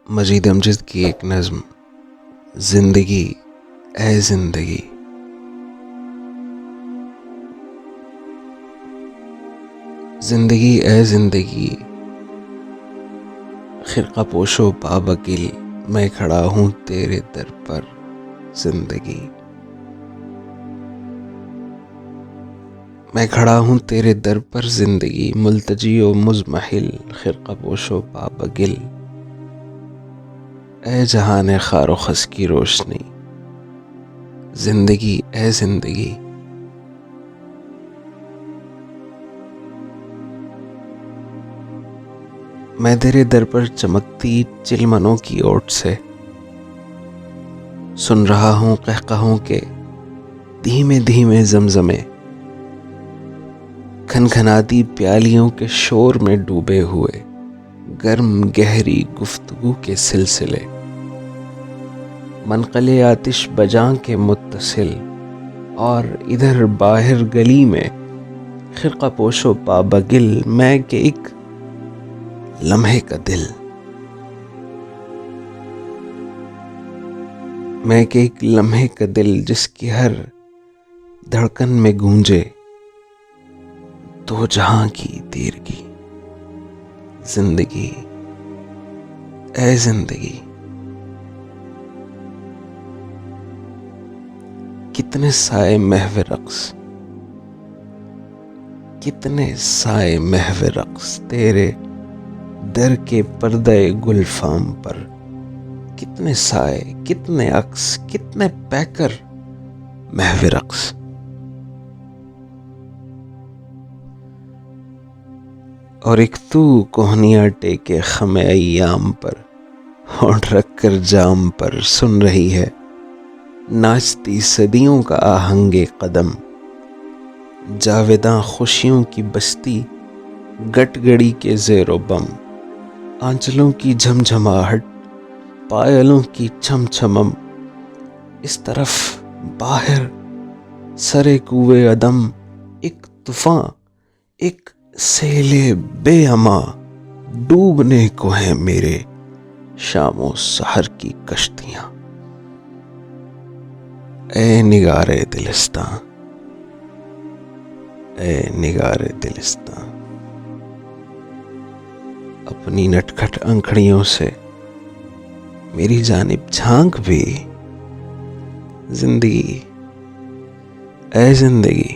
मजीद अमजद की एक नज़्म, जिंदगी ए जिंदगी। जिंदगी ए जिंदगी, खिरका पोशो बाबगिल, मैं खड़ा हूँ तेरे दर पर जिंदगी। मैं खड़ा हूँ तेरे दर पर जिंदगी, मुल्तजी ओ मुज़महिल, खिरका पोशो बाबगिल। ए जहान खारो खस की रोशनी, जिंदगी ए जिंदगी। मैं तेरे दर पर चमकती चिलमनों की ओट से सुन रहा हूँ कहकहों के धीमे धीमे जमजमे, खनखनाती प्यालियों के शोर में डूबे हुए गर्म गहरी गुफ्तगू के सिलसिले, मनक़ले आतिश बजां के मुत्तसिल। और इधर बाहर गली में खिरका पोशो पाबगिल, मैं के एक लम्हे का दिल, मैं के एक लम्हे का दिल, जिसकी हर धड़कन में गूंजे दो जहां की तीरगी। जिंदगी ए जिंदगी। कितने साए महव रक्स, कितने साए महव रक्स तेरे दर के पर्दे गुलफाम पर। कितने साए, कितने अक्स, कितने पैकर महव रक्स। और एक तू कोहनिया टेके खमे अय्याम पर, होंठ रख कर जाम पर सुन रही है नाचती सदियों का आहंगे कदम। जावेदां खुशियों की बस्ती गटगड़ी के ज़ेरो बम, आंचलों की झमझमाहट पायलों की छमछमम। इस तरफ बाहर सरे कुए अदम एक तूफान, एक सेले बेअमा, डूबने को है मेरे शामो सहर की कश्तियां। ए निगारे दिलिस्तां, ए निगारे दिलिस्तां। अपनी नटखट अंखड़ियों से मेरी जानिब झांक भी, जिंदगी ए जिंदगी।